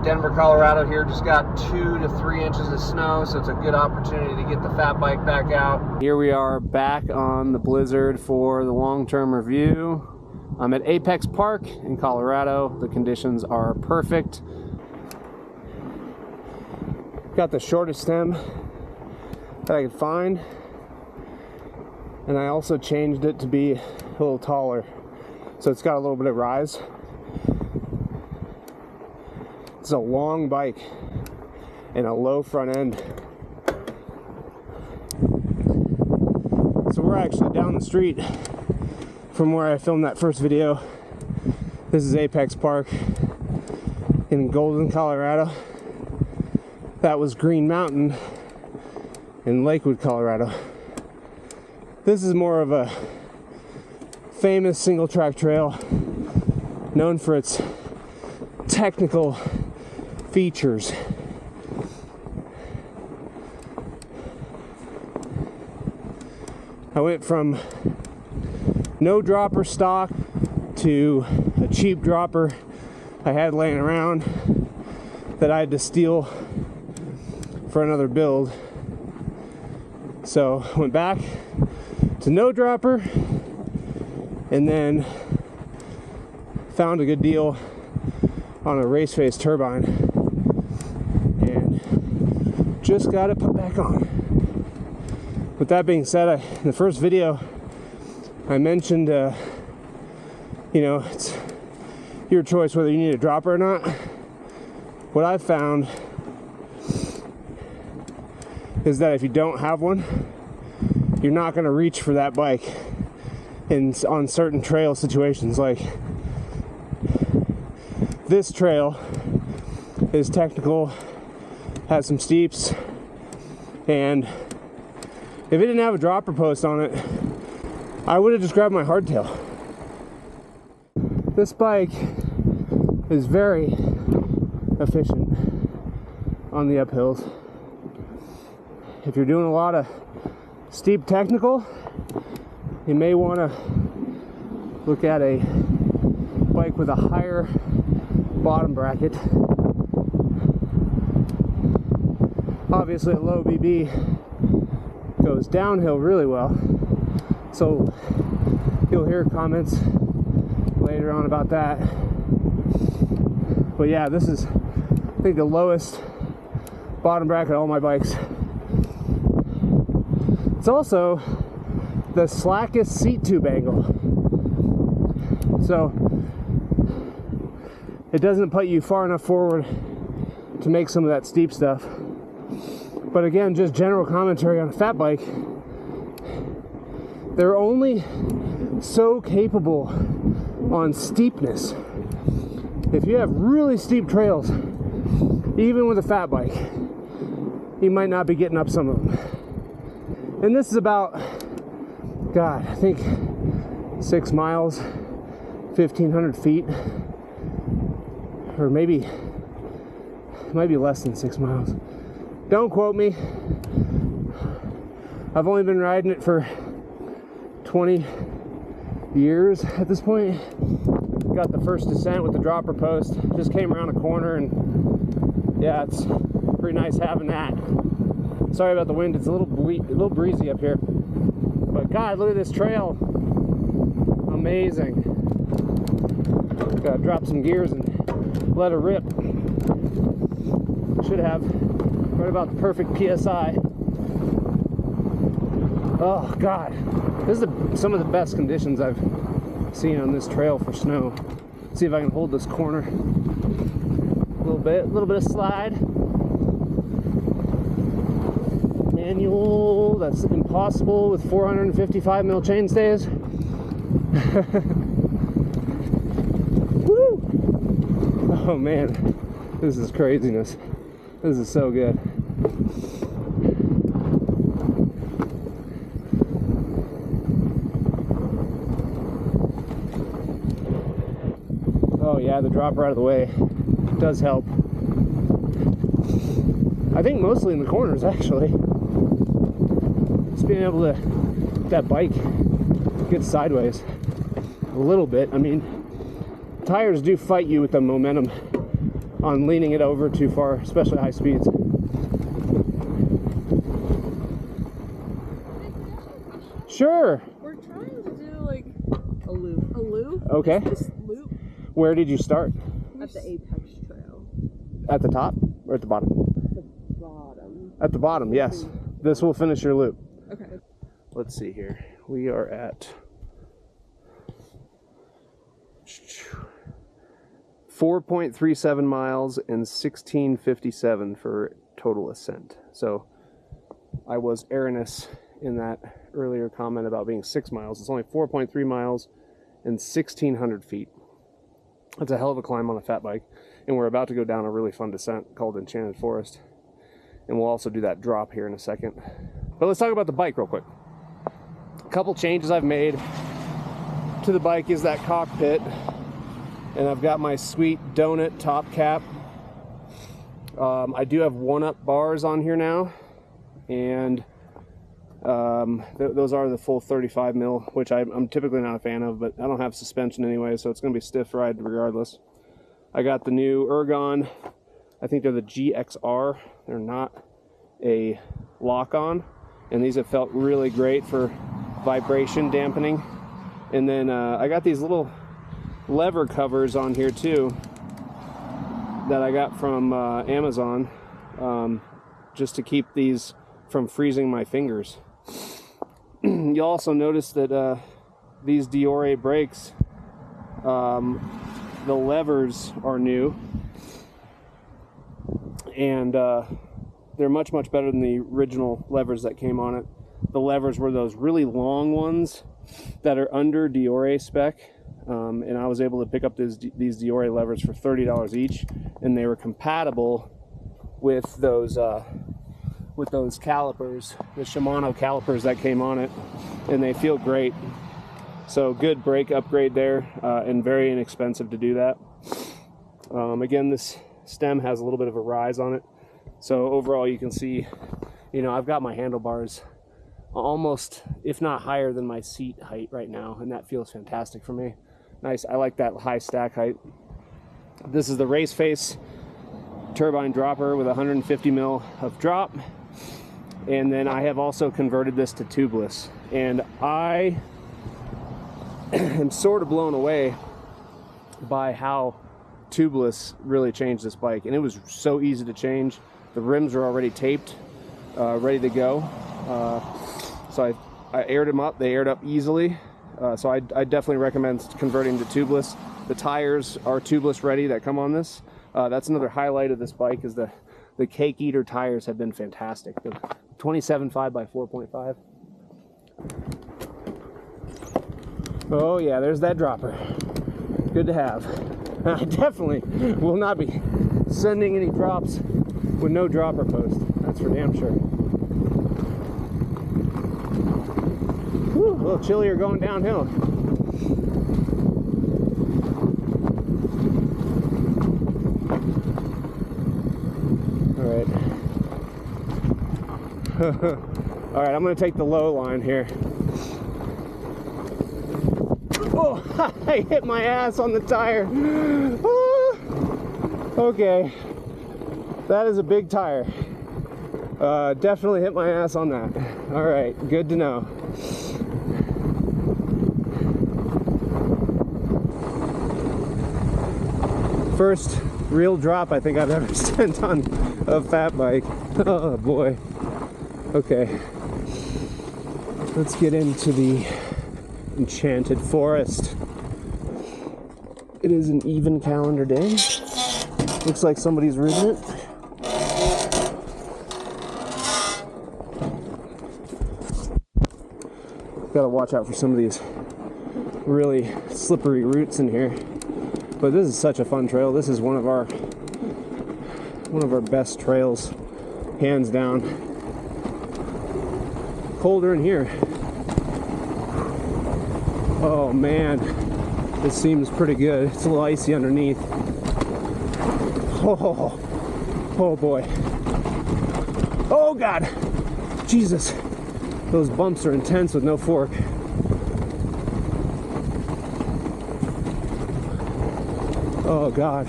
Denver, Colorado here just got 2 to 3 inches of snow, so it's a good opportunity to get the fat bike back out. Here we are back on the Blizzard for the long-term review. I'm at Apex Park in Colorado. The conditions are perfect. Got the shortest stem that I could find, and I also changed it to be a little taller, so it's got a little bit of rise. It's a long bike and a low front end. So we're actually down the street from where I filmed that first video. This is Apex Park in Golden, Colorado. That was Green Mountain in Lakewood, Colorado. This is more of a famous single track trail known for its technical features. I went from no dropper stock to a cheap dropper I had laying around that I had to steal for another build. So went back to no dropper and then found a good deal on a race face turbine and just got it put back on. With that being said, in the first video I mentioned you know, it's your choice whether you need a dropper or not. What I've found is that if you don't have one, you're not going to reach for that bike on certain trail situations. Like this trail is technical, has some steeps, and if it didn't have a dropper post on it, I would have just grabbed my hardtail. This bike is very efficient on the uphills. If you're doing a lot of steep technical, you may want to look at a bike with a higher bottom bracket. Obviously a low BB goes downhill really well, so you'll hear comments later on about that. But yeah, this is, I think, the lowest bottom bracket of all my bikes. It's also the slackest seat tube angle, so it doesn't put you far enough forward to make some of that steep stuff. But again, just general commentary on a fat bike, they're only so capable on steepness. If you have really steep trails, even with a fat bike, you might not be getting up some of them. And this is about, God, I think 6 miles, 1,500 feet, or maybe, it might be less than 6 miles. Don't quote me. I've only been riding it for 20 years at this point. Got the first descent with the dropper post. Just came around a corner, and yeah, it's pretty nice having that. Sorry about the wind, it's a little breezy up here. But God, look at this trail. Amazing. Gotta drop some gears and let her rip. Should have right about the perfect PSI. Oh God, this is some of the best conditions I've seen on this trail for snow. Let's see if I can hold this corner a little bit of slide. Manual, that's impossible with 455 mil chainstays. Woo! Oh man, this is craziness. This is so good. Oh yeah, the dropper out of the way does help. I think mostly in the corners, actually. Just being able to, that bike get sideways a little bit. I mean, tires do fight you with the momentum on leaning it over too far, especially high speeds. Sure. We're trying to do like a loop. A loop? Okay. This loop? Where did you start? At the Apex Trail. At the top or at the bottom? The bottom. At the bottom, yes. This will finish your loop. Okay. Let's see here. We are at 4.37 miles and 16:57 for total ascent. So I was erroneous in that earlier comment about being 6 miles. It's only 4.3 miles and 1,600 feet. That's a hell of a climb on a fat bike. And we're about to go down a really fun descent called Enchanted Forest. And we'll also do that drop here in a second. But let's talk about the bike real quick. A couple changes I've made to the bike is that cockpit. And I've got my sweet donut top cap. I do have 1-up bars on here now. And those are the full 35 mil, which I'm typically not a fan of, but I don't have suspension anyway, so it's going to be stiff ride regardless. I got the new Ergon. I think they're the GXR. They're not a lock-on, and these have felt really great for vibration dampening. And then I got these little lever covers on here too that I got from Amazon, just to keep these from freezing my fingers. You'll also notice that these Diore brakes, the levers are new, and they're much better than the original levers that came on it. The levers were those really long ones that are under Diore spec, and I was able to pick up these Diore levers for $30 each, and they were compatible with those calipers, the Shimano calipers that came on it, and they feel great. So good brake upgrade there, and very inexpensive to do that. Again, this stem has a little bit of a rise on it, so overall you can see, you know, I've got my handlebars almost, if not higher than my seat height right now, and that feels fantastic for me. Nice, I like that high stack height. This is the Race Face turbine dropper with 150 mil of drop, and then I have also converted this to tubeless, and I am sort of blown away by how tubeless really changed this bike. And it was so easy to change. The rims are already taped, ready to go, so I aired them up. They aired up easily, so I definitely recommend converting to tubeless. The tires are tubeless ready that come on this. That's another highlight of this bike, is the Cake Eater tires have been fantastic. The 27.5 by 4.5. Oh yeah, there's that dropper. Good to have. I definitely will not be sending any drops with no dropper post. That's for damn sure. Whew, a little chillier going downhill. All right, I'm going to take the low line here. Oh, I hit my ass on the tire. Okay, that is a big tire. Definitely hit my ass on that. All right, good to know. First real drop I think I've ever sent on a fat bike. Oh boy. Okay, let's get into the Enchanted Forest. It is an even calendar day. Looks like somebody's ridden it. Gotta watch out for some of these really slippery roots in here. But this is such a fun trail. This is one of our best trails, hands down. Colder in here. Oh man, this seems pretty good. It's a little icy underneath. Oh boy. Oh god, Jesus, those bumps are intense with no fork. Oh god,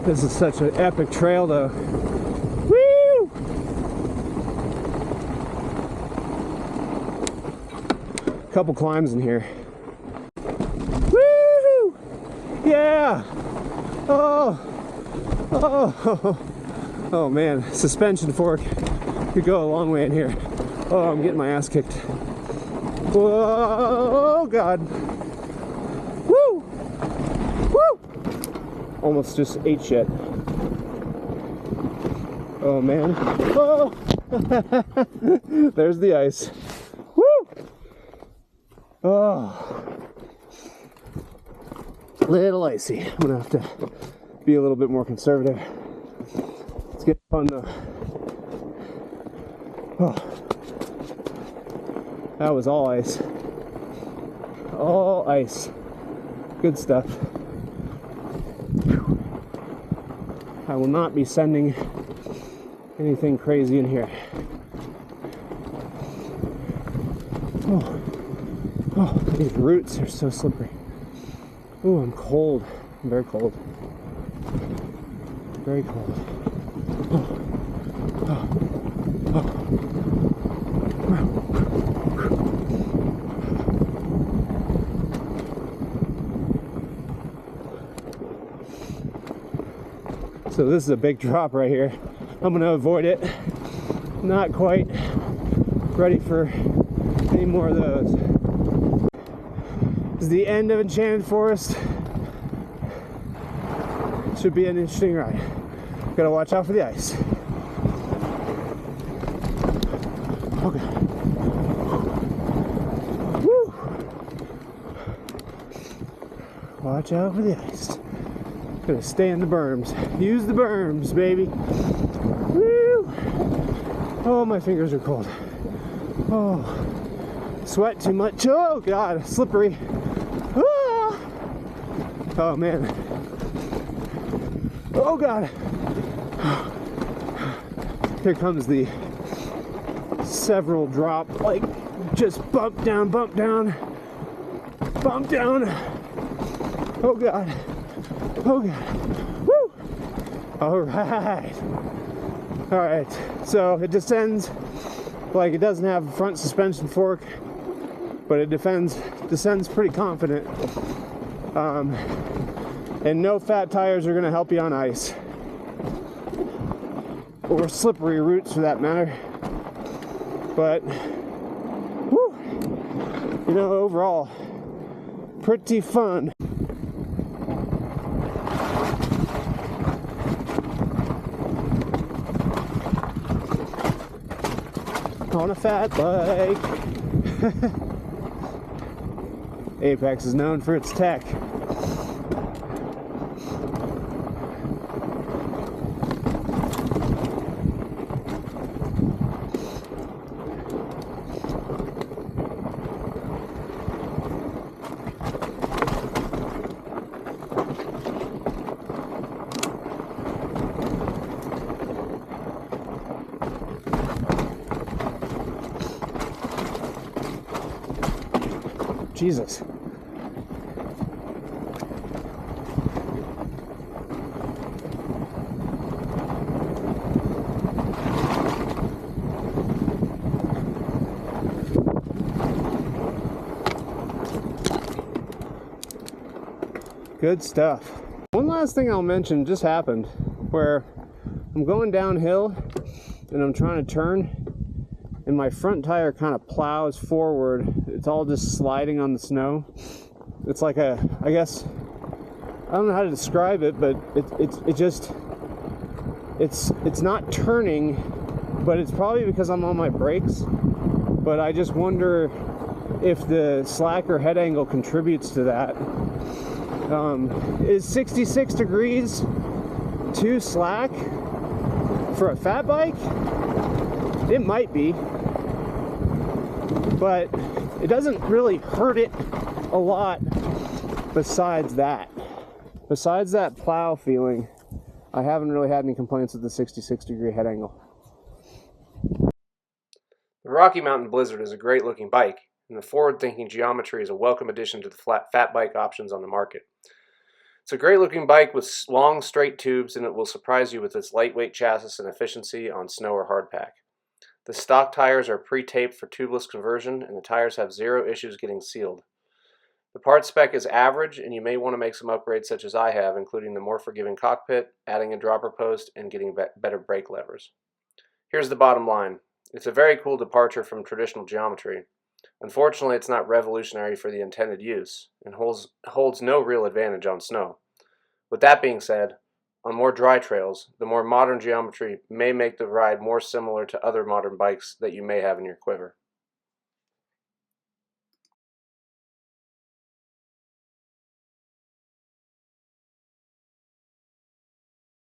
This is such an epic trail though. Woo! Couple climbs in here. Woo! Yeah! Oh! Oh man, suspension fork could go a long way in here. Oh, I'm getting my ass kicked. Whoa, God. Woo! Woo! Almost just ate shit. Oh man. Oh! There's the ice. Woo! Oh. Little icy. I'm gonna have to be a little bit more conservative. Let's get fun though. Oh. That was all ice. All ice. Good stuff. I will not be sending anything crazy in here. Oh, oh, these roots are so slippery. Oh, I'm cold. I'm very cold. Very cold. Oh, oh, oh. So this is a big drop right here. I'm gonna avoid it. Not quite ready for any more of those. This is the end of Enchanted Forest. Should be an interesting ride. Gotta watch out for the ice. Okay. Woo! Watch out for the ice. Gonna stay in the berms. Use the berms, baby. Woo! Oh, my fingers are cold. Oh, sweat too much. Oh God, slippery. Ah! Oh man. Oh God. Here comes the several drop, like just bump down, bump down, bump down. Oh God. Oh God. Woo! All right. All right. So it descends like it doesn't have a front suspension fork, but it descends pretty confident. And no fat tires are going to help you on ice, or slippery roots for that matter. But, whew, you know, overall, pretty fun. On a fat bike. Apex is known for its tech. Jesus. Good stuff. One last thing I'll mention just happened where I'm going downhill and I'm trying to turn, and my front tire kind of plows forward. It's all just sliding on the snow. It's like a, I guess, I don't know how to describe it, but it's not turning, but it's probably because I'm on my brakes. But I just wonder if the slack or head angle contributes to that. Is 66 degrees too slack for a fat bike? It might be, but it doesn't really hurt it a lot besides that. Besides that plow feeling, I haven't really had any complaints with the 66 degree head angle. The Rocky Mountain Blizzard is a great looking bike, and the forward-thinking geometry is a welcome addition to the fat bike options on the market. It's a great looking bike with long straight tubes, and it will surprise you with its lightweight chassis and efficiency on snow or hardpack. The stock tires are pre-taped for tubeless conversion, and the tires have zero issues getting sealed. The part spec is average, and you may want to make some upgrades such as I have, including the more forgiving cockpit, adding a dropper post, and getting better brake levers. Here's the bottom line. It's a very cool departure from traditional geometry. Unfortunately, it's not revolutionary for the intended use, and holds no real advantage on snow. With that being said, on more dry trails, the more modern geometry may make the ride more similar to other modern bikes that you may have in your quiver.